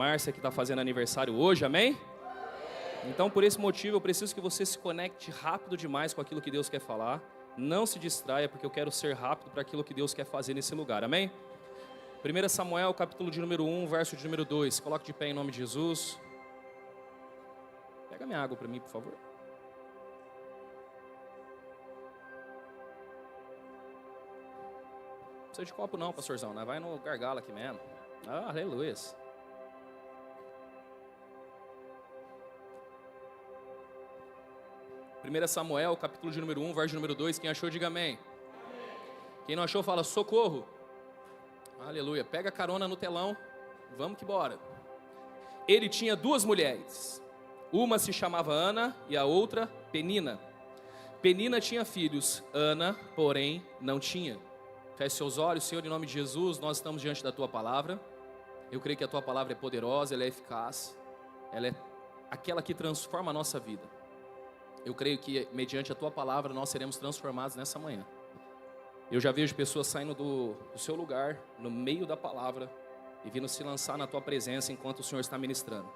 Márcia, que está fazendo aniversário hoje, amém? Então, por esse motivo, eu preciso que você se conecte rápido demais com aquilo que Deus quer falar. Não se distraia, porque eu quero ser rápido para aquilo que Deus quer fazer nesse lugar, amém? 1 Samuel, capítulo de número 1, verso de número 2. Coloque de pé em nome de Jesus. Pega minha água para mim, por favor. Não precisa de copo não, pastorzão, né? Vai no gargalo aqui mesmo. Ah, aleluia. 1 Samuel, capítulo de número 1, verso de número 2. Quem achou, diga amém. Quem não achou, fala socorro. Aleluia. Pega carona no telão. Vamos que bora. Ele tinha duas mulheres. Uma se chamava Ana e a outra Penina. Penina tinha filhos. Ana, porém, não tinha. Feche seus olhos. Senhor, em nome de Jesus, nós estamos diante da Tua palavra. Eu creio que a Tua palavra é poderosa, ela é eficaz. Ela é aquela que transforma a nossa vida. Eu creio que mediante a Tua palavra nós seremos transformados nessa manhã. Eu já vejo pessoas saindo do seu lugar, no meio da palavra, e vindo se lançar na Tua presença enquanto o Senhor está ministrando.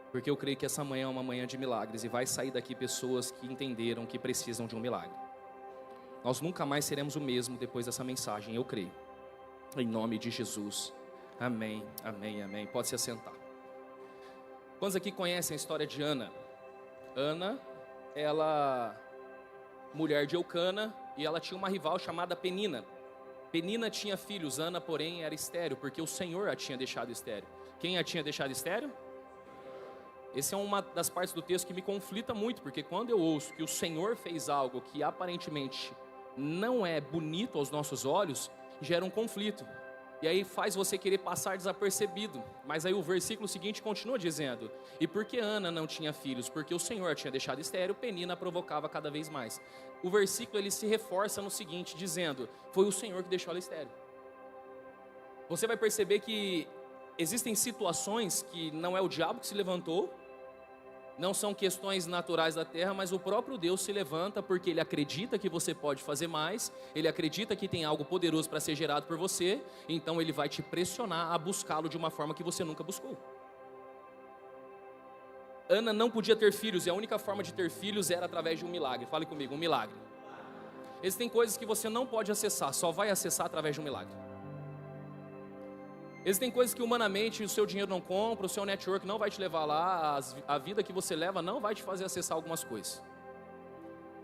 Porque eu creio que essa manhã é uma manhã de milagres, e vai sair daqui pessoas que entenderam que precisam de um milagre. Nós nunca mais seremos o mesmo depois dessa mensagem, eu creio. Em nome de Jesus. Amém, amém, amém. Pode se assentar. Quantos aqui conhecem a história de Ana? Ana, ela, mulher de Eucana, e ela tinha uma rival chamada Penina. Penina tinha filhos, Ana, porém, era estéril, porque o Senhor a tinha deixado estéril. Quem a tinha deixado estéril? Essa é uma das partes do texto que me conflita muito, porque quando eu ouço que o Senhor fez algo que aparentemente não é bonito aos nossos olhos, gera um conflito. E aí faz você querer passar desapercebido. Mas aí o versículo seguinte continua dizendo: e porque Ana não tinha filhos, porque o Senhor a tinha deixado estéril, Penina provocava cada vez mais. O versículo ele se reforça no seguinte, dizendo: foi o Senhor que deixou ela estéril. Você vai perceber que existem situações que não é o diabo que se levantou, não são questões naturais da terra, mas o próprio Deus se levanta porque Ele acredita que você pode fazer mais, Ele acredita que tem algo poderoso para ser gerado por você, então Ele vai te pressionar a buscá-lo de uma forma que você nunca buscou. Ana não podia ter filhos, e a única forma de ter filhos era através de um milagre. Fale comigo, um milagre. Existem coisas que você não pode acessar, só vai acessar através de um milagre. Existem coisas que humanamente o seu dinheiro não compra, o seu network não vai te levar lá, a vida que você leva não vai te fazer acessar algumas coisas.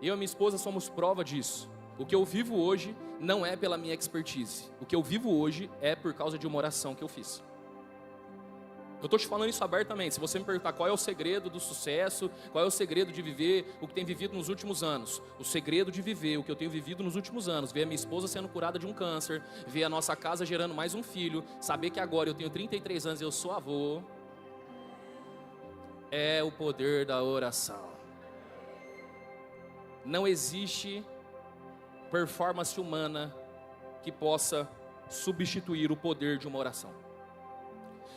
Eu e minha esposa somos prova disso. O que eu vivo hoje não é pela minha expertise. O que eu vivo hoje é por causa de uma oração que eu fiz. Eu estou te falando isso abertamente. Se você me perguntar qual é o segredo do sucesso, qual é o segredo de viver o que tem vivido nos últimos anos, o segredo de viver o que eu tenho vivido nos últimos anos, ver a minha esposa sendo curada de um câncer, ver a nossa casa gerando mais um filho, saber que agora eu tenho 33 anos e eu sou avô, é o poder da oração. Não existe performance humana que possa substituir o poder de uma oração.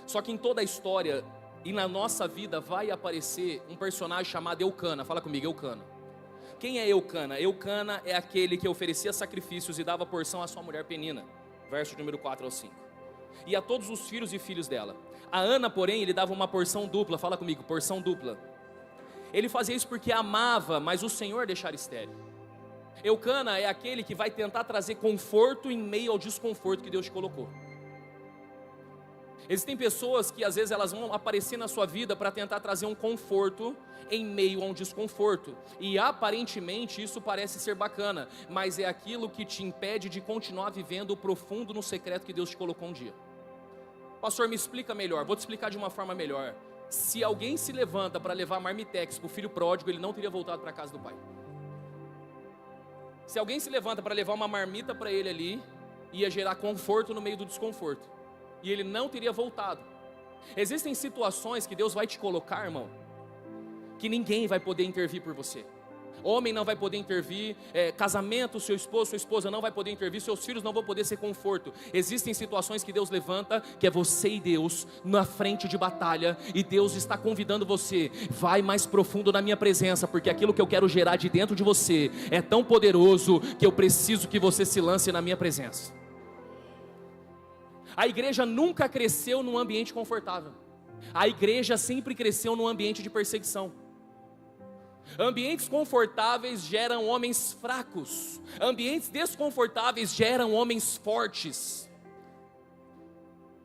Só que em toda a história e na nossa vida vai aparecer um personagem chamado Eucana. Fala comigo, Eucana. Quem é Eucana? Eucana é aquele que oferecia sacrifícios e dava porção à sua mulher Penina. Verso número 4 ao 5. E a todos os filhos e filhos dela. A Ana, porém, ele dava uma porção dupla. Fala comigo, porção dupla. Ele fazia isso porque amava, mas o Senhor deixara estéril. Eucana é aquele que vai tentar trazer conforto em meio ao desconforto que Deus te colocou. Existem pessoas que às vezes elas vão aparecer na sua vida para tentar trazer um conforto em meio a um desconforto. E aparentemente isso parece ser bacana, mas é aquilo que te impede de continuar vivendo o profundo no secreto que Deus te colocou um dia. Pastor, me explica melhor, vou te explicar de uma forma melhor. Se alguém se levanta para levar marmitex para o filho pródigo, ele não teria voltado para a casa do pai. Se alguém se levanta para levar uma marmita para ele ali, ia gerar conforto no meio do desconforto. E ele não teria voltado. Existem situações que Deus vai te colocar, irmão, que ninguém vai poder intervir por você. Homem não vai poder intervir, casamento, seu esposo, sua esposa não vai poder intervir, seus filhos não vão poder ser conforto. Existem situações que Deus levanta, que é você e Deus na frente de batalha, e Deus está convidando você, vai mais profundo na minha presença, porque aquilo que eu quero gerar de dentro de você é tão poderoso, que eu preciso que você se lance na minha presença. A igreja nunca cresceu num ambiente confortável. A igreja sempre cresceu num ambiente de perseguição. Ambientes confortáveis geram homens fracos. Ambientes desconfortáveis geram homens fortes.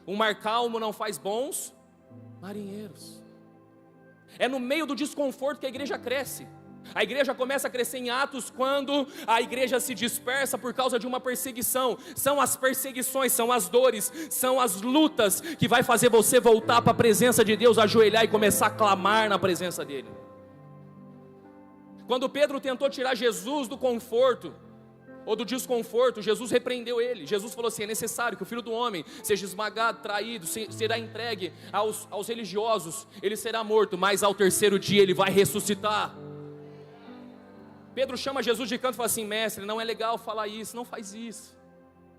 Um mar calmo não faz bons marinheiros. É no meio do desconforto que a igreja cresce. A igreja começa a crescer em Atos quando a igreja se dispersa por causa de uma perseguição. São as perseguições, são as dores, são as lutas que vai fazer você voltar para a presença de Deus, ajoelhar e começar a clamar na presença dEle. Quando Pedro tentou tirar Jesus do conforto ou do desconforto, Jesus repreendeu ele. Jesus falou assim: é necessário que o Filho do Homem seja esmagado, traído, será entregue aos religiosos, ele será morto, mas ao terceiro dia ele vai ressuscitar. Pedro chama Jesus de canto e fala assim: mestre, não é legal falar isso, não faz isso.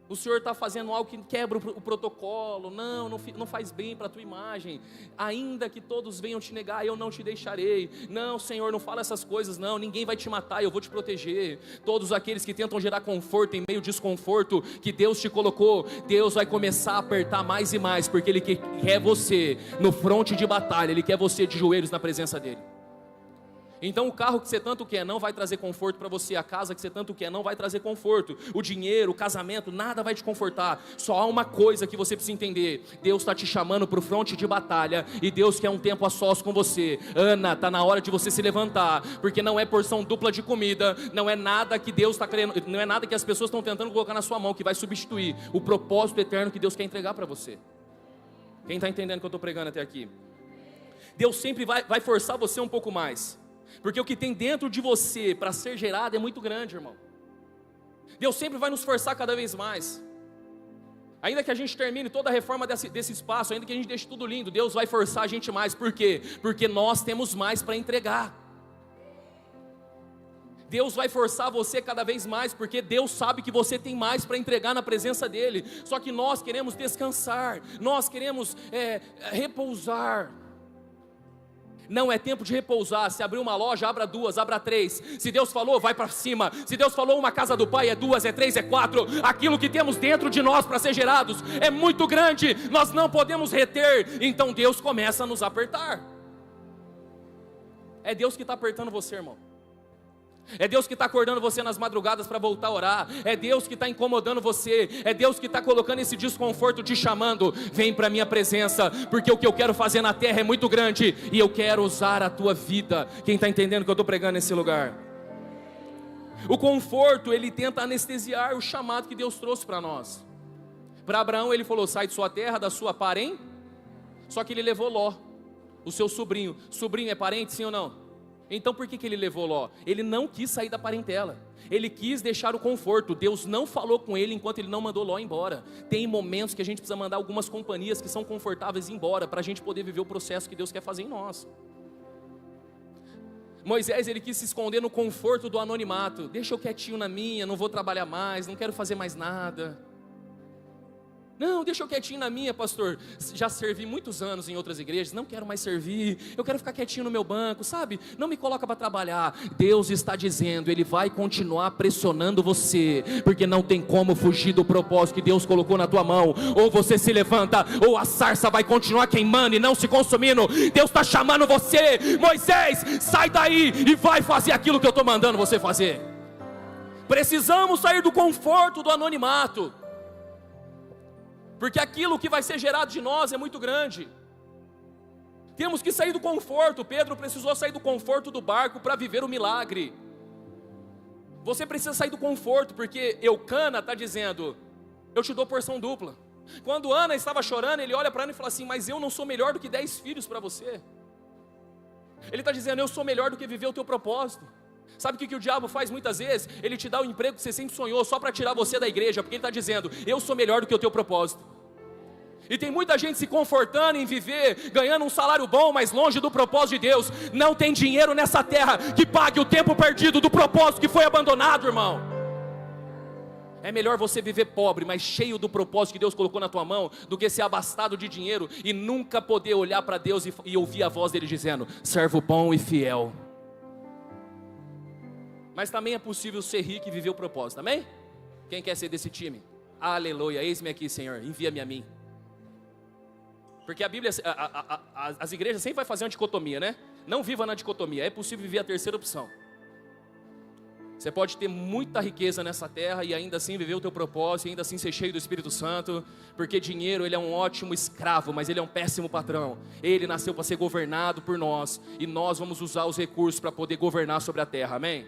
O Senhor está fazendo algo que quebra o protocolo, não faz bem para a tua imagem. Ainda que todos venham te negar, eu não te deixarei. Não, Senhor, não fala essas coisas não, ninguém vai te matar, eu vou te proteger. Todos aqueles que tentam gerar conforto em meio ao desconforto que Deus te colocou, Deus vai começar a apertar mais e mais, porque Ele quer você no fronte de batalha, Ele quer você de joelhos na presença dEle. Então o carro que você tanto quer não vai trazer conforto para você, a casa que você tanto quer não vai trazer conforto, o dinheiro, o casamento, nada vai te confortar. Só há uma coisa que você precisa entender: Deus está te chamando para o fronte de batalha, e Deus quer um tempo a sós com você. Ana, está na hora de você se levantar, porque não é porção dupla de comida, não é nada que Deus está querendo, não é nada que as pessoas estão tentando colocar na sua mão que vai substituir o propósito eterno que Deus quer entregar para você. Quem está entendendo o que eu estou pregando até aqui? Deus sempre vai forçar você um pouco mais, porque o que tem dentro de você para ser gerado é muito grande, irmão. Deus sempre vai nos forçar cada vez mais. Ainda que a gente termine toda a reforma desse espaço, ainda que a gente deixe tudo lindo, Deus vai forçar a gente mais. Por quê? Porque nós temos mais para entregar. Deus vai forçar você cada vez mais, porque Deus sabe que você tem mais para entregar na presença dEle. Só que nós queremos descansar, nós queremos repousar. Não é tempo de repousar. Se abrir uma loja, abra duas, abra três. Se Deus falou, vai para cima. Se Deus falou uma casa do Pai, é duas, é três, é quatro. Aquilo que temos dentro de nós para ser gerados é muito grande, nós não podemos reter. Então Deus começa a nos apertar. É Deus que está apertando você, irmão. É Deus que está acordando você nas madrugadas para voltar a orar. É Deus que está incomodando você. É Deus que está colocando esse desconforto, te chamando: vem para a minha presença, porque o que eu quero fazer na terra é muito grande, e eu quero usar a tua vida. Quem está entendendo que eu estou pregando nesse lugar? O conforto, ele tenta anestesiar o chamado que Deus trouxe para nós. Para Abraão ele falou: sai de sua terra, da sua parente. Só que ele levou Ló, o seu sobrinho. Sobrinho é parente, sim ou não? Então por que ele levou Ló? Ele não quis sair da parentela, ele quis deixar o conforto. Deus não falou com ele enquanto ele não mandou Ló embora. Tem momentos que a gente precisa mandar algumas companhias que são confortáveis embora, para a gente poder viver o processo que Deus quer fazer em nós. Moisés, ele quis se esconder no conforto do anonimato. Deixa eu quietinho na minha, não vou trabalhar mais, não quero fazer mais nada. Não, deixa eu quietinho na minha, pastor. Já servi muitos anos em outras igrejas, não quero mais servir. Eu quero ficar quietinho no meu banco, sabe? Não me coloca para trabalhar. Deus está dizendo, Ele vai continuar pressionando você, porque não tem como fugir do propósito que Deus colocou na tua mão. Ou você se levanta, ou a sarça vai continuar queimando e não se consumindo. Deus está chamando você: Moisés, sai daí e vai fazer aquilo que eu estou mandando você fazer. Precisamos sair do conforto do anonimato, porque aquilo que vai ser gerado de nós é muito grande. Temos que sair do conforto. Pedro precisou sair do conforto do barco para viver o milagre. Você precisa sair do conforto, porque Eucana está dizendo: eu te dou porção dupla. Quando Ana estava chorando, ele olha para Ana e fala assim: mas eu não sou melhor do que 10 filhos para você. Ele está dizendo: eu sou melhor do que viver o teu propósito. Sabe o que o diabo faz muitas vezes? Ele te dá o emprego que você sempre sonhou, só para tirar você da igreja, porque ele está dizendo: eu sou melhor do que o teu propósito. E tem muita gente se confortando em viver, ganhando um salário bom, mas longe do propósito de Deus. Não tem dinheiro nessa terra que pague o tempo perdido do propósito que foi abandonado, irmão. É melhor você viver pobre, mas cheio do propósito que Deus colocou na tua mão, do que ser abastado de dinheiro e nunca poder olhar para Deus e ouvir a voz dele dizendo: servo bom e fiel. Mas também é possível ser rico e viver o propósito, amém? Quem quer ser desse time? Aleluia, eis-me aqui, Senhor, envia-me a mim. Porque a Bíblia, as igrejas sempre vai fazer uma dicotomia, né? Não viva na dicotomia, é possível viver a terceira opção. Você pode ter muita riqueza nessa terra e ainda assim viver o teu propósito, e ainda assim ser cheio do Espírito Santo, porque dinheiro, ele é um ótimo escravo, mas ele é um péssimo patrão. Ele nasceu para ser governado por nós, e nós vamos usar os recursos para poder governar sobre a terra, amém?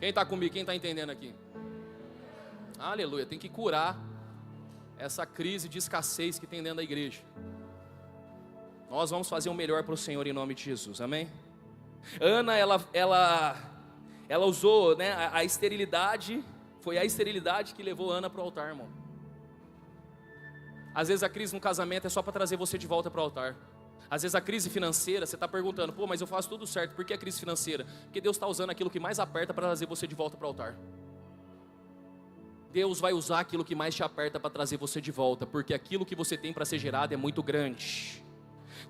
Quem está comigo, quem está entendendo aqui? Aleluia, tem que curar essa crise de escassez que tem dentro da igreja. Nós vamos fazer o melhor para o Senhor em nome de Jesus, amém? Ana, ela usou, né, a esterilidade, foi a esterilidade que levou Ana para o altar, irmão. Às vezes a crise no casamento é só para trazer você de volta para o altar. Às vezes a crise financeira, você está perguntando, pô, mas eu faço tudo certo, por que a crise financeira? Porque Deus está usando aquilo que mais aperta para trazer você de volta para o altar. Deus vai usar aquilo que mais te aperta para trazer você de volta, porque aquilo que você tem para ser gerado é muito grande.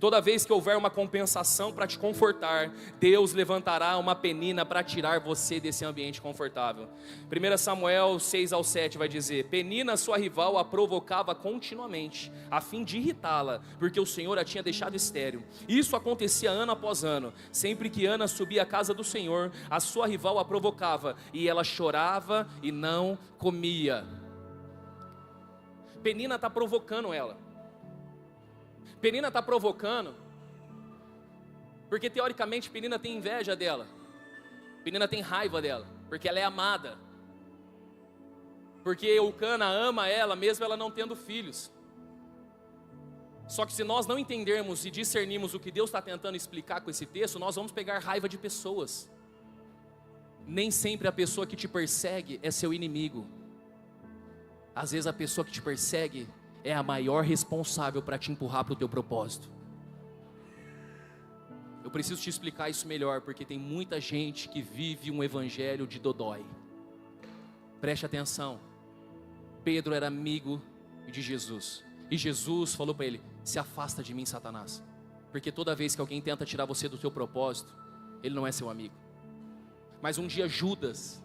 Toda vez que houver uma compensação para te confortar, Deus levantará uma penina para tirar você desse ambiente confortável. 1 Samuel 6-7 vai dizer: Penina, sua rival, a provocava continuamente, a fim de irritá-la, porque o Senhor a tinha deixado estéril. Isso acontecia ano após ano. Sempre que Ana subia à casa do Senhor, a sua rival a provocava, e ela chorava e não comia. Penina está provocando ela. Penina está provocando, porque teoricamente Penina tem inveja dela, Penina tem raiva dela, porque ela é amada, porque Eucana ama ela, mesmo ela não tendo filhos. Só que se nós não entendermos e discernirmos o que Deus está tentando explicar com esse texto, nós vamos pegar raiva de pessoas. Nem sempre a pessoa que te persegue é seu inimigo. Às vezes a pessoa que te persegue é a maior responsável para te empurrar para o teu propósito. Eu preciso te explicar isso melhor, porque tem muita gente que vive um evangelho de dodói. Preste atenção. Pedro era amigo de Jesus, e Jesus falou para ele: se afasta de mim, Satanás, porque toda vez que alguém tenta tirar você do teu propósito, ele não é seu amigo. Mas um dia Judas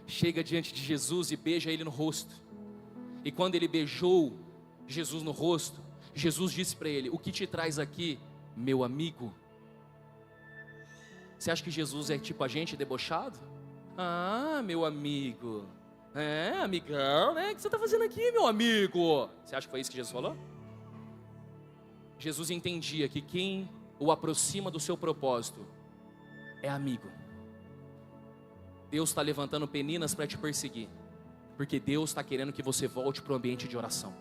chega diante de Jesus e beija ele no rosto, e quando ele beijou Jesus no rosto, Jesus disse para ele: o que te traz aqui, meu amigo? Você acha que Jesus é tipo a gente, debochado? Ah, meu amigo, amigão, né? O que você está fazendo aqui, meu amigo? Você acha que foi isso que Jesus falou? Jesus entendia que quem o aproxima do seu propósito é amigo. Deus está levantando peninas para te perseguir, porque Deus está querendo que você volte para o ambiente de oração.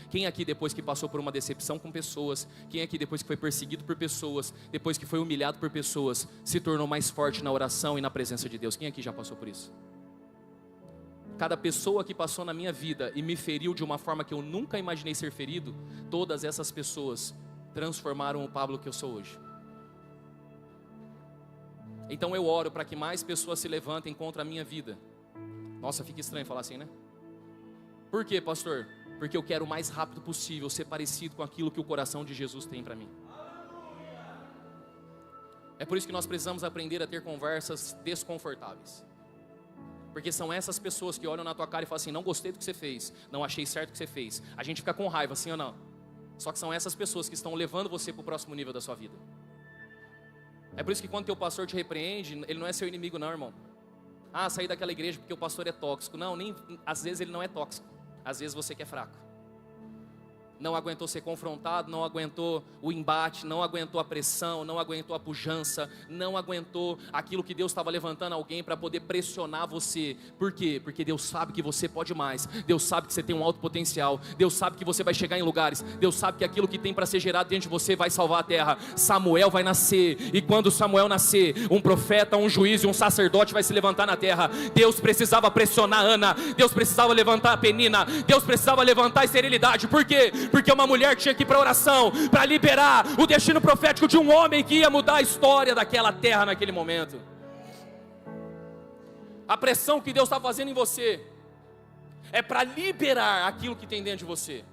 Quem aqui depois que passou por uma decepção com pessoas, quem aqui depois que foi perseguido por pessoas, depois que foi humilhado por pessoas, se tornou mais forte na oração e na presença de Deus? Quem aqui já passou por isso? Cada pessoa que passou na minha vida e me feriu de uma forma que eu nunca imaginei ser ferido, todas essas pessoas transformaram o Pablo que eu sou hoje. Então eu oro para que mais pessoas se levantem contra a minha vida. Nossa, fica estranho falar assim, né? Por quê, pastor? Porque eu quero o mais rápido possível ser parecido com aquilo que o coração de Jesus tem para mim. É por isso que nós precisamos aprender a ter conversas desconfortáveis. Porque são essas pessoas que olham na tua cara e falam assim: não gostei do que você fez, não achei certo o que você fez. A gente fica com raiva, sim ou não? Só que são essas pessoas que estão levando você para o próximo nível da sua vida. É por isso que quando teu pastor te repreende, ele não é seu inimigo não, irmão. Ah, saí daquela igreja porque o pastor é tóxico. Não, às vezes ele não é tóxico. Às vezes você que é fraco. Não aguentou ser confrontado, não aguentou o embate, não aguentou a pressão, não aguentou a pujança, não aguentou aquilo que Deus estava levantando alguém para poder pressionar você. Por quê? Porque Deus sabe que você pode mais, Deus sabe que você tem um alto potencial, Deus sabe que você vai chegar em lugares, Deus sabe que aquilo que tem para ser gerado dentro de você vai salvar a terra. Samuel vai nascer, e quando Samuel nascer, um profeta, um juiz e um sacerdote vai se levantar na terra. Deus precisava pressionar Ana, Deus precisava levantar a Penina, Deus precisava levantar a esterilidade. Por quê? Porque uma mulher tinha que ir para oração, para liberar o destino profético de um homem que ia mudar a história daquela terra naquele momento. A pressão que Deus está fazendo em você é para liberar aquilo que tem dentro de você.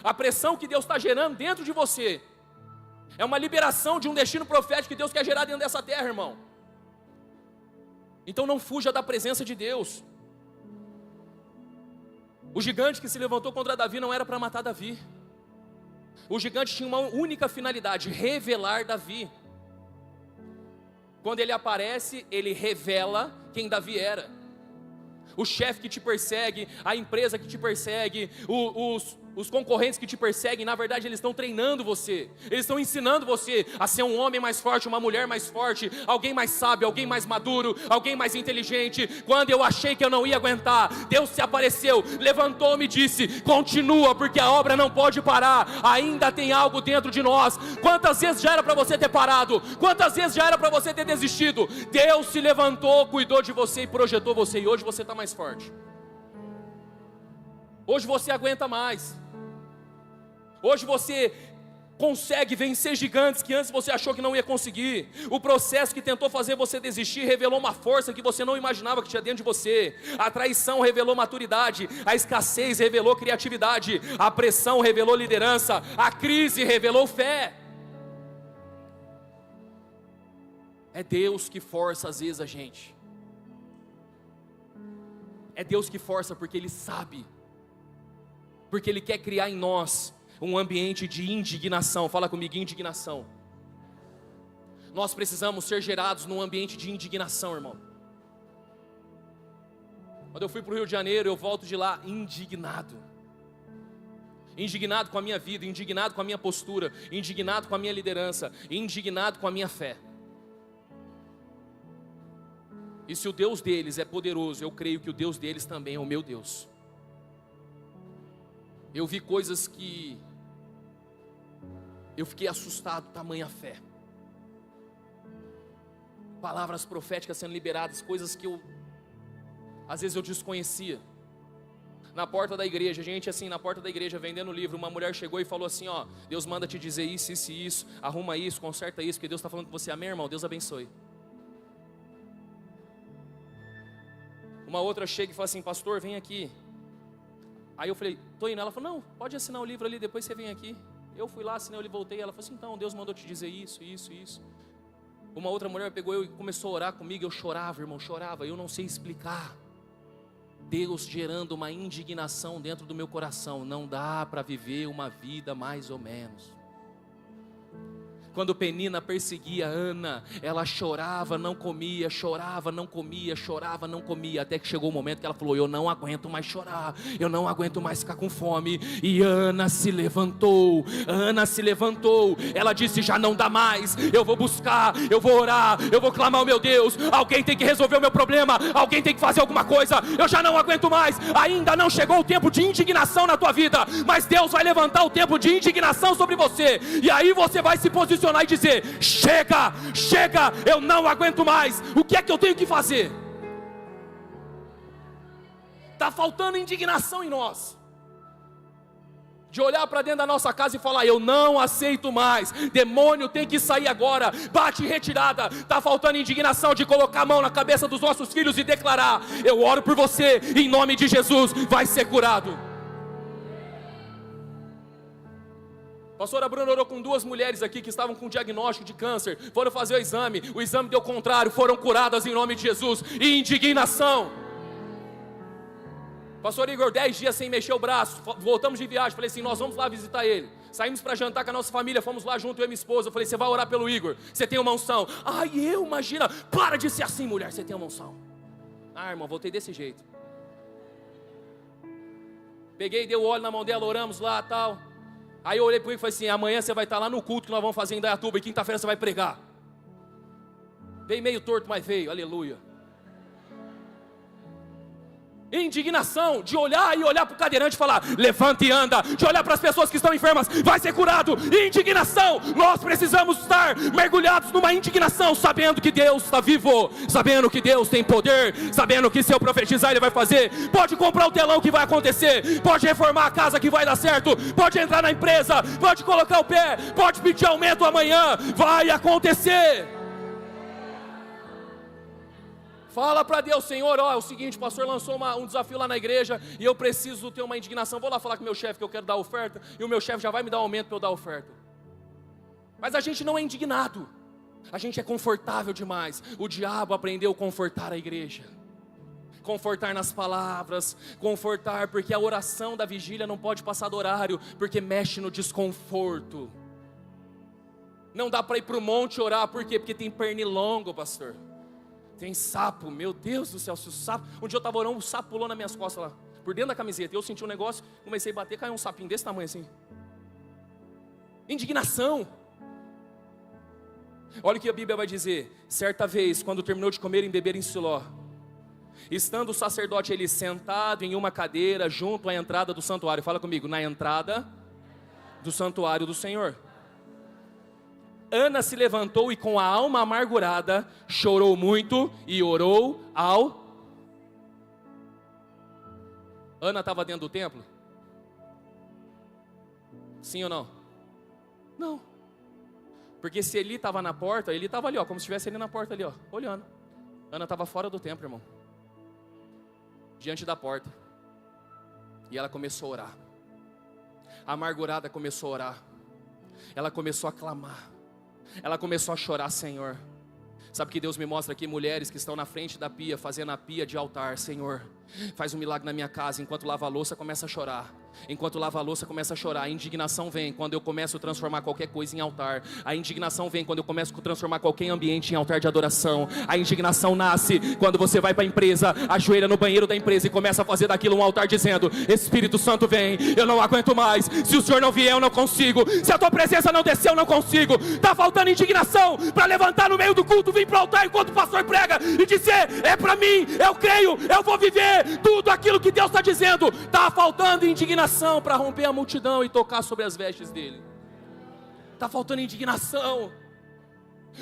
A pressão que Deus está gerando dentro de você é uma liberação de um destino profético que Deus quer gerar dentro dessa terra, irmão. Então não fuja da presença de Deus. O gigante que se levantou contra Davi não era para matar Davi. O gigante tinha uma única finalidade: revelar Davi. Quando ele aparece, ele revela quem Davi era. O chefe que te persegue, a empresa que te persegue, os concorrentes que te perseguem, na verdade eles estão treinando você, eles estão ensinando você a ser um homem mais forte, uma mulher mais forte, alguém mais sábio, alguém mais maduro, alguém mais inteligente. Quando eu achei que eu não ia aguentar, Deus se apareceu, levantou-me e disse: continua, porque a obra não pode parar, ainda tem algo dentro de nós. Quantas vezes já era para você ter parado? Quantas vezes já era para você ter desistido? Deus se levantou, cuidou de você e projetou você, e hoje você está mais forte. Hoje você aguenta mais. Hoje você consegue vencer gigantes que antes você achou que não ia conseguir. O processo que tentou fazer você desistir revelou uma força que você não imaginava que tinha dentro de você. A traição revelou maturidade, a escassez revelou criatividade, a pressão revelou liderança, a crise revelou fé. É Deus que força às vezes a gente. É Deus que força porque Ele sabe, porque Ele quer criar em nós um ambiente de indignação. Fala comigo, indignação. Nós precisamos ser gerados num ambiente de indignação, irmão. Quando eu fui para o Rio de Janeiro, eu volto de lá indignado. Indignado com a minha vida, indignado com a minha postura, indignado com a minha liderança, indignado com a minha fé. E se o Deus deles é poderoso, eu creio que o Deus deles também é o meu Deus. Eu vi coisas que eu fiquei assustado, tamanha fé. Palavras proféticas sendo liberadas, coisas que às vezes eu desconhecia. Na porta da igreja, gente assim, na porta da igreja vendendo livro, uma mulher chegou e falou assim: ó, Deus manda te dizer isso, isso e isso, arruma isso, conserta isso, porque Deus está falando com você. Amém, irmão? Deus abençoe. Uma outra chega e fala assim: pastor, vem aqui. Aí eu falei: tô indo. Ela falou: não, pode assinar o livro ali, depois você vem aqui. Eu fui lá, assinei o livro, voltei. Ela falou assim: então, Deus mandou te dizer isso, isso, isso. Uma outra mulher pegou eu e começou a orar comigo. Eu chorava, irmão, chorava. Eu não sei explicar. Deus gerando uma indignação dentro do meu coração. Não dá para viver uma vida mais ou menos. Quando Penina perseguia Ana, ela chorava, não comia, chorava, não comia, chorava, não comia, até que chegou o momento que ela falou: eu não aguento mais chorar, eu não aguento mais ficar com fome. E Ana se levantou, ela disse: já não dá mais, eu vou buscar, eu vou orar, eu vou clamar ao meu Deus, alguém tem que resolver o meu problema, alguém tem que fazer alguma coisa, eu já não aguento mais. Ainda não chegou o tempo de indignação na tua vida, mas Deus vai levantar o tempo de indignação sobre você, e aí você vai se posicionar e dizer: chega, chega, eu não aguento mais, o que é que eu tenho que fazer? Está faltando indignação em nós, de olhar para dentro da nossa casa e falar: eu não aceito mais, demônio tem que sair agora, bate em retirada. Está faltando indignação de colocar a mão na cabeça dos nossos filhos e declarar: eu oro por você, em nome de Jesus, vai ser curado. Pastora Bruna orou com 2 mulheres aqui que estavam com diagnóstico de câncer, foram fazer o exame deu contrário, foram curadas em nome de Jesus. E indignação. Pastor Igor, 10 dias sem mexer o braço, voltamos de viagem, falei assim: nós vamos lá visitar ele. Saímos para jantar com a nossa família, fomos lá junto, eu e minha esposa. Eu falei: você vai orar pelo Igor, você tem uma unção. Ai, eu, imagina, para de ser assim, mulher, você tem uma unção. Ah, irmão, voltei desse jeito. Peguei, dei o óleo na mão dela, oramos lá, tal. Aí eu olhei para ele e falei assim: amanhã você vai estar lá no culto que nós vamos fazer em Indaiatuba, e quinta-feira você vai pregar. Veio meio torto, mas veio, aleluia. Indignação de olhar para o cadeirante e falar: levanta e anda. De olhar para as pessoas que estão enfermas: vai ser curado. Indignação. Nós precisamos estar mergulhados numa indignação, sabendo que Deus está vivo, sabendo que Deus tem poder, sabendo que se eu profetizar Ele vai fazer. Pode comprar o telão que vai acontecer, pode reformar a casa que vai dar certo, pode entrar na empresa, pode colocar o pé, pode pedir aumento amanhã, vai acontecer. Fala para Deus: Senhor, ó, é o seguinte, o pastor lançou um desafio lá na igreja e eu preciso ter uma indignação. Vou lá falar com o meu chefe que eu quero dar oferta, e o meu chefe já vai me dar aumento para eu dar oferta. Mas a gente não é indignado, a gente é confortável demais. O diabo aprendeu a confortar a igreja. Confortar nas palavras, confortar, porque a oração da vigília não pode passar do horário, porque mexe no desconforto. Não dá para ir para o monte orar, por quê? Porque tem pernilongo, pastor. Tem sapo, meu Deus do céu, se o sapo... Um dia eu estava orando, um sapo pulou nas minhas costas lá, por dentro da camiseta, eu senti um negócio, comecei a bater, caiu um sapinho desse tamanho assim. Indignação. Olha o que a Bíblia vai dizer. Certa vez, quando terminou de comer e beber em Siló, estando o sacerdote ele sentado em uma cadeira junto à entrada do santuário. Fala comigo, na entrada do santuário do Senhor. Ana se levantou e com a alma amargurada chorou muito e orou ao... Ana estava dentro do templo? Sim ou não? Não. Porque se Eli estava na porta, ele estava ali, ó, como se estivesse ali na porta ali, ó, olhando. Ana estava fora do templo, irmão, diante da porta. E ela começou a orar. A amargurada começou a orar. Ela começou a clamar. Ela começou a chorar, Senhor. Sabe o que Deus me mostra aqui? Mulheres que estão na frente da pia, fazendo a pia de altar. Senhor, faz um milagre na minha casa. Enquanto lava a louça, começa a chorar. Enquanto lava a louça, começa a chorar. A indignação vem quando eu começo a transformar qualquer coisa em altar. A indignação vem quando eu começo a transformar qualquer ambiente em altar de adoração. A indignação nasce quando você vai para a empresa, ajoelha no banheiro da empresa e começa a fazer daquilo um altar dizendo: Espírito Santo vem, eu não aguento mais. Se o Senhor não vier, eu não consigo. Se a tua presença não descer, eu não consigo. Está faltando indignação para levantar no meio do culto, vir para o altar enquanto o pastor prega e dizer: é para mim, eu creio, eu vou viver tudo aquilo que Deus está dizendo. Está faltando indignação para romper a multidão e tocar sobre as vestes dele. Está faltando indignação.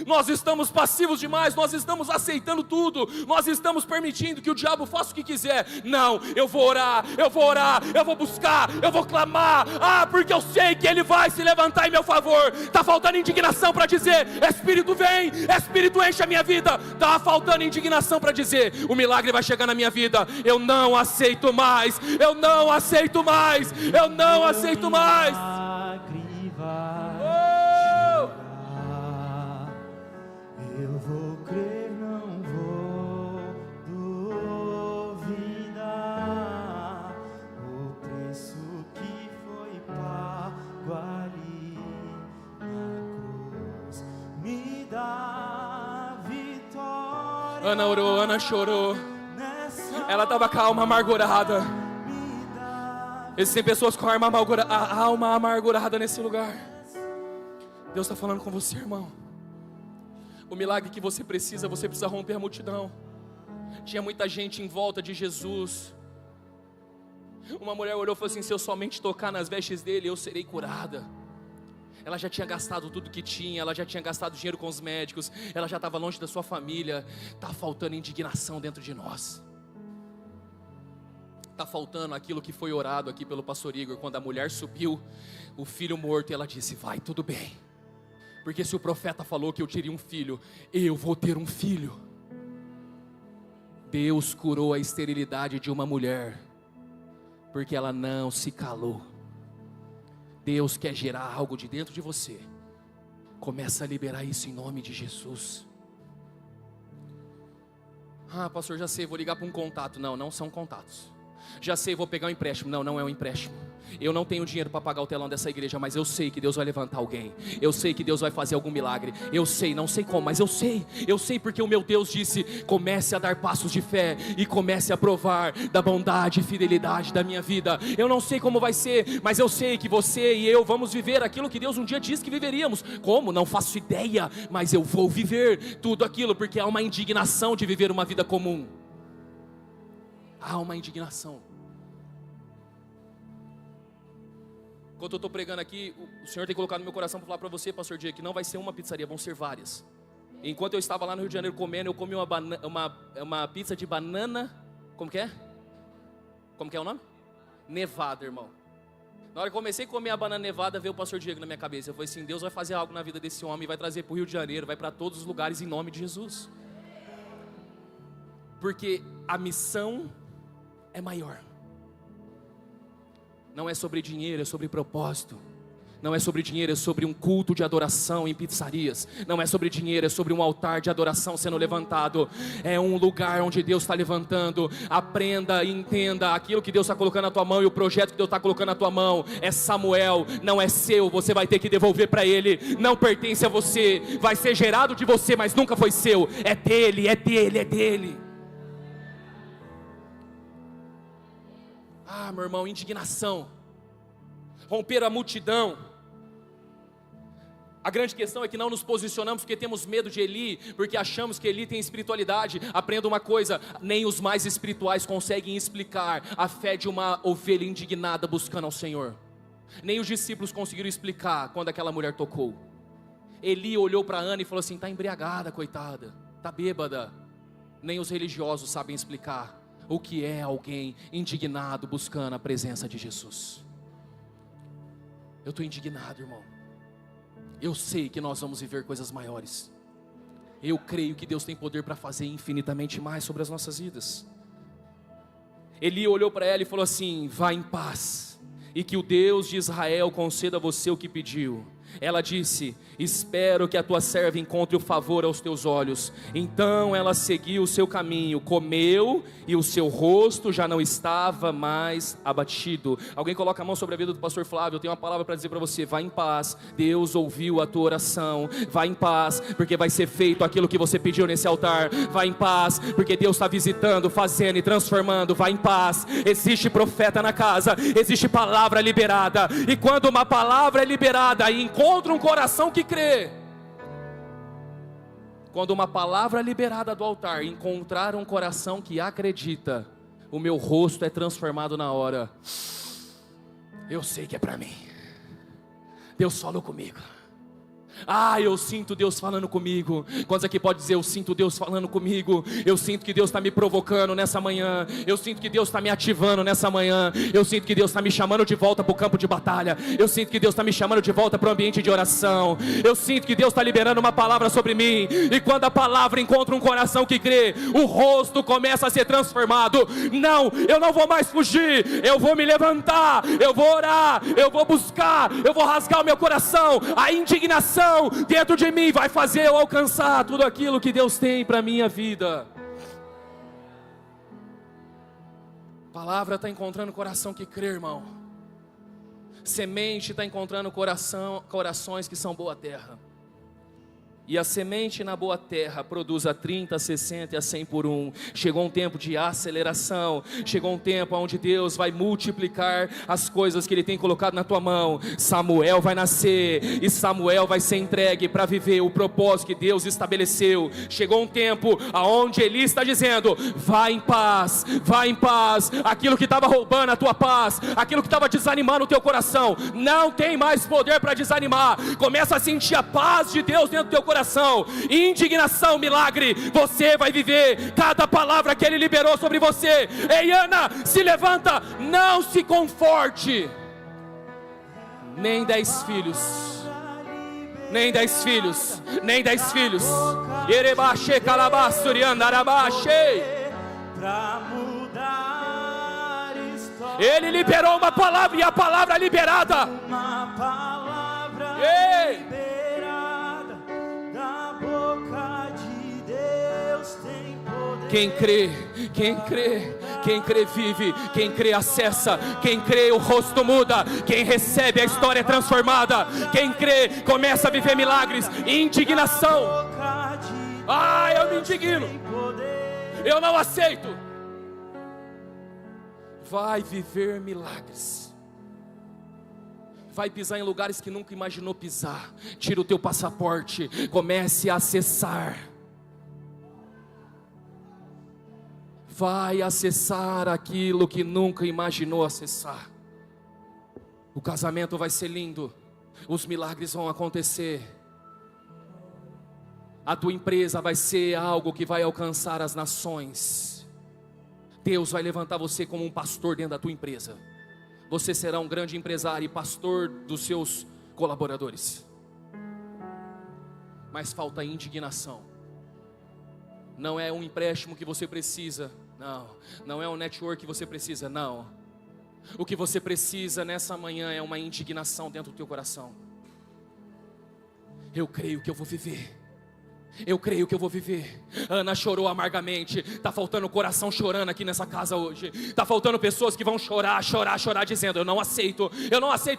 Nós estamos passivos demais, nós estamos aceitando tudo, nós estamos permitindo que o diabo faça o que quiser. Não, eu vou orar, eu vou buscar, eu vou clamar. Porque eu sei que ele vai se levantar em meu favor. Está faltando indignação para dizer: Espírito vem, Espírito enche a minha vida. Está faltando indignação para dizer: o milagre vai chegar na minha vida. Eu não aceito mais, eu não aceito mais, eu não aceito mais. Ana orou, Ana chorou. Ela estava com a alma amargurada. Existem pessoas com a alma amargurada nesse lugar. Deus está falando com você, irmão. O milagre que você precisa romper a multidão. Tinha muita gente em volta de Jesus. Uma mulher olhou e falou assim: se eu somente tocar nas vestes dele, eu serei curada. Ela já tinha gastado tudo que tinha, ela já tinha gastado dinheiro com os médicos, ela já estava longe da sua família. Está faltando indignação dentro de nós. Está faltando aquilo que foi orado aqui pelo pastor Igor, quando a mulher subiu, o filho morto, e ela disse: vai, tudo bem, porque se o profeta falou que eu teria um filho, eu vou ter um filho. Deus curou a esterilidade de uma mulher, porque ela não se calou. Deus quer gerar algo de dentro de você. Começa a liberar isso em nome de Jesus. Pastor, já sei, vou ligar para um contato. Não, não são contatos. Já sei, vou pegar um empréstimo. Não, não é um empréstimo. Eu não tenho dinheiro para pagar o telão dessa igreja, mas eu sei que Deus vai levantar alguém. Eu sei que Deus vai fazer algum milagre. Eu sei, não sei como, mas eu sei porque o meu Deus disse: comece a dar passos de fé e comece a provar da bondade e fidelidade da minha vida. Eu não sei como vai ser, mas eu sei que você e eu vamos viver aquilo que Deus um dia disse que viveríamos. Como? Não faço ideia, mas eu vou viver tudo aquilo, porque há uma indignação de viver uma vida comum. Há uma indignação. Enquanto eu estou pregando aqui, o Senhor tem colocado no meu coração para falar para você, pastor Diego, que não vai ser uma pizzaria, vão ser várias. Enquanto eu estava lá no Rio de Janeiro comendo, eu comi uma pizza de banana. Como que é? Como que é o nome? Nevada, irmão. Na hora que eu comecei a comer a banana nevada, veio o pastor Diego na minha cabeça. Eu falei assim: Deus vai fazer algo na vida desse homem, vai trazer para o Rio de Janeiro, vai para todos os lugares em nome de Jesus. Porque a missão é maior. Não é sobre dinheiro, é sobre propósito. Não é sobre dinheiro, é sobre um culto de adoração em pizzarias. Não é sobre dinheiro, é sobre um altar de adoração sendo levantado. É um lugar onde Deus está levantando. Aprenda e entenda aquilo que Deus está colocando na tua mão, e o projeto que Deus está colocando na tua mão é Samuel, não é seu. Você vai ter que devolver para Ele. Não pertence a você, vai ser gerado de você, mas nunca foi seu. É dele, é dele, é dele. Ah, meu irmão, indignação, romper a multidão. A grande questão é que não nos posicionamos porque temos medo de Eli, porque achamos que Eli tem espiritualidade. Aprenda uma coisa: nem os mais espirituais conseguem explicar a fé de uma ovelha indignada buscando ao Senhor. Nem os discípulos conseguiram explicar quando aquela mulher tocou. Eli olhou para Ana e falou assim: está embriagada, coitada, está bêbada. Nem os religiosos sabem explicar o que é alguém indignado buscando a presença de Jesus. Eu estou indignado, irmão. Eu sei que nós vamos viver coisas maiores. Eu creio que Deus tem poder para fazer infinitamente mais sobre as nossas vidas. Eli olhou para ela e falou assim: vá em paz, e que o Deus de Israel conceda a você o que pediu. Ela disse: espero que a tua serva encontre o favor aos teus olhos. Então ela seguiu o seu caminho, comeu, e o seu rosto já não estava mais abatido. Alguém coloca a mão sobre a vida do pastor Flávio. Eu tenho uma palavra para dizer para você: vá em paz, Deus ouviu a tua oração. Vá em paz, porque vai ser feito aquilo que você pediu nesse altar. Vá em paz, porque Deus está visitando, fazendo e transformando. Vá em paz. Existe profeta na casa, existe palavra liberada, e quando uma palavra é liberada e encontra um coração que crê, quando uma palavra liberada do altar encontrar um coração que acredita, o meu rosto é transformado na hora. Eu sei que é para mim. Deus falou comigo. Ah, eu sinto Deus falando comigo. Quantos aqui pode dizer: eu sinto Deus falando comigo? Eu sinto que Deus está me provocando nessa manhã. Eu sinto que Deus está me ativando nessa manhã. Eu sinto que Deus está me chamando de volta para o campo de batalha. Eu sinto que Deus está me chamando de volta para o ambiente de oração. Eu sinto que Deus está liberando uma palavra sobre mim. E quando a palavra encontra um coração que crê, o rosto começa a ser transformado. Não, eu não vou mais fugir. Eu vou me levantar, eu vou orar, eu vou buscar, eu vou rasgar o meu coração. A indignação dentro de mim vai fazer eu alcançar tudo aquilo que Deus tem para a minha vida. A palavra está encontrando coração que crê, irmão. Semente está encontrando corações que são boa terra. E a semente na boa terra produz a 30, a 60 e a 100 por um. Chegou um tempo de aceleração. Chegou um tempo onde Deus vai multiplicar as coisas que Ele tem colocado na tua mão. Samuel vai nascer, e Samuel vai ser entregue para viver o propósito que Deus estabeleceu. Chegou um tempo onde Eli está dizendo: vá em paz, vá em paz. Aquilo que estava roubando a tua paz, aquilo que estava desanimando o teu coração, não tem mais poder para desanimar. Começa a sentir a paz de Deus dentro do teu coração. Indignação, milagre. Você vai viver cada palavra que Ele liberou sobre você. Ei, Ana, se levanta, não se conforte. Nem 10 filhos, nem 10 filhos, nem 10 filhos. Erebaxe calabaçuri andarabaxe. Ele liberou uma palavra, e a palavra liberada, uma palavra liberada da boca de Deus tem poder. Quem crê, quem crê, quem crê vive, quem crê acessa, quem crê o rosto muda, quem recebe a história é transformada, quem crê começa a viver milagres. Indignação: ah, eu me indigno, eu não aceito. Vai viver milagres. Vai pisar em lugares que nunca imaginou pisar. Tira o teu passaporte, comece a acessar. Vai acessar aquilo que nunca imaginou acessar. O casamento vai ser lindo, os milagres vão acontecer. A tua empresa vai ser algo que vai alcançar as nações. Deus vai levantar você como um pastor dentro da tua empresa. Você será um grande empresário e pastor dos seus colaboradores. Mas falta indignação. Não é um empréstimo que você precisa, não. Não é um network que você precisa, não. O que você precisa nessa manhã é uma indignação dentro do teu coração. Eu creio que eu vou viver. Eu creio que eu vou viver. Ana chorou amargamente. Está faltando coração chorando aqui nessa casa hoje. Está faltando pessoas que vão chorar, dizendo: eu não aceito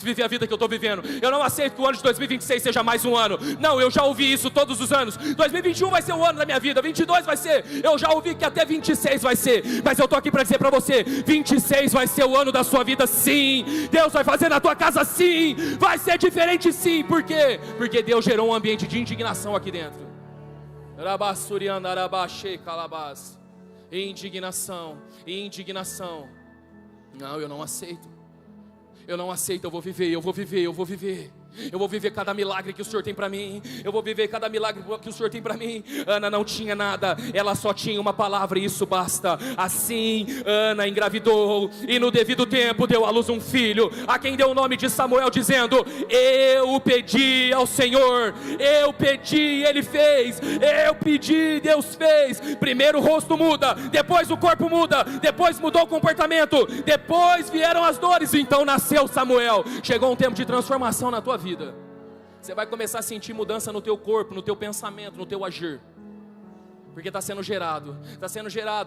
viver a vida que eu estou vivendo. Eu não aceito que o ano de 2026 seja mais um ano. Não, eu já ouvi isso todos os anos. 2021 vai ser o ano da minha vida, 22 vai ser. Eu já ouvi que até 26 vai ser. Mas eu estou aqui para dizer para você: 26 vai ser o ano da sua vida, sim. Deus vai fazer na tua casa, sim. Vai ser diferente, sim. Por quê? Porque Deus gerou um ambiente de indignação aqui dentro. Indignação. Não, eu não aceito. Eu vou viver. Eu vou viver cada milagre que o Senhor tem para mim. Ana não tinha nada, ela só tinha uma palavra e isso basta. Assim Ana engravidou e no devido tempo deu à luz um filho, a quem deu o nome de Samuel, dizendo: eu pedi ao Senhor, eu pedi, Ele fez. Eu pedi, Deus fez. Primeiro o rosto muda, depois o corpo muda, depois mudou o comportamento, depois vieram as dores, então nasceu Samuel. Chegou um tempo de transformação na tua vida. Você vai começar a sentir mudança no teu corpo, no teu pensamento, no teu agir, porque está sendo gerado,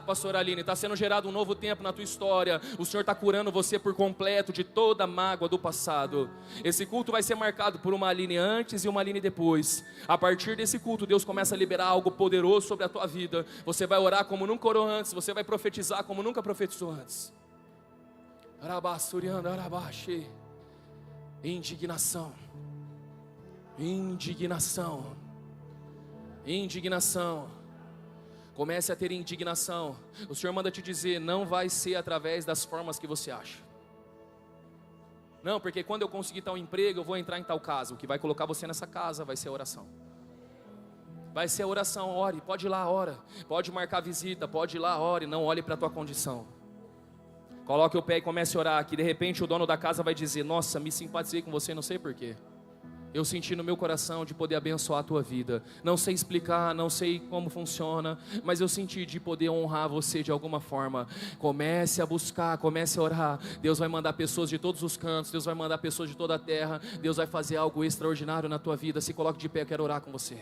pastor Aline, está sendo gerado um novo tempo na tua história. O Senhor está curando você por completo de toda a mágoa do passado. Esse culto vai ser marcado por uma Aline antes e uma Aline depois. A partir desse culto, Deus começa a liberar algo poderoso sobre a tua vida. Você vai orar como nunca orou antes, você vai profetizar como nunca profetizou antes. Indignação. Comece a ter indignação. O Senhor manda te dizer: não vai ser através das formas que você acha. Não, porque quando eu conseguir tal emprego, eu vou entrar em tal casa. O que vai colocar você nessa casa vai ser a oração. Ore, pode ir lá, ora. Pode marcar visita, pode ir lá, ore. Não olhe para a tua condição. Coloque o pé e comece a orar, que de repente o dono da casa vai dizer: nossa, me simpatizei com você, não sei porquê. Eu senti no meu coração de poder abençoar a tua vida. Não sei explicar, não sei como funciona, mas eu senti de poder honrar você de alguma forma. Comece a buscar, comece a orar. Deus vai mandar pessoas de todos os cantos, Deus vai mandar pessoas de toda a terra. Deus vai fazer algo extraordinário na tua vida. Se coloque de pé, eu quero orar com você.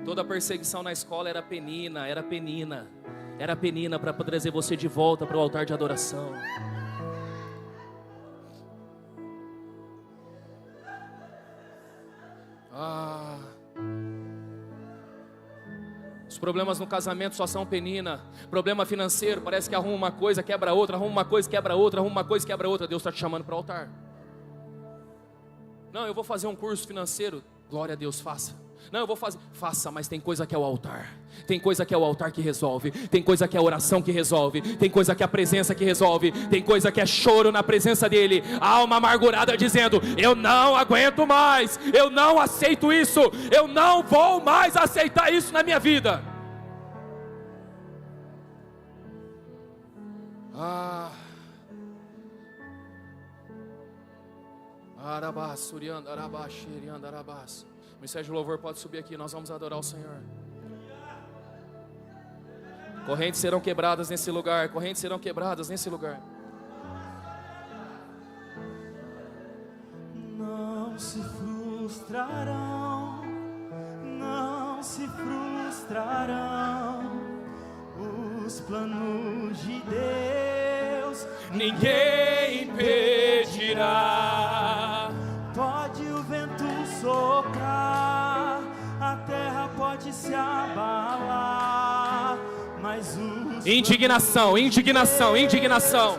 Toda perseguição na escola era penina para trazer você de volta para o altar de adoração. Os problemas no casamento só são penina. Problema financeiro, parece que arruma uma coisa, quebra outra, arruma uma coisa, quebra outra, arruma uma coisa, quebra outra. Deus está te chamando para o altar. Não, eu vou fazer um curso financeiro. Glória a Deus, faça. Não, eu vou fazer. Faça, mas tem coisa que é o altar. Tem coisa que é o altar que resolve. Tem coisa que é a oração que resolve. Tem coisa que é a presença que resolve. Tem coisa que é choro na presença dele. A alma amargurada dizendo: eu não aguento mais. Eu não aceito isso. Eu não vou mais aceitar isso na minha vida. Ah. O Ministério de Louvor pode subir aqui, nós vamos adorar o Senhor. Correntes serão quebradas nesse lugar, correntes serão quebradas nesse lugar. Não se frustrarão, não se frustrarão os planos de Deus. Ninguém impedirá. Pode o vento soprar, a terra pode se abalar, mas os Indignação, indignação, indignação.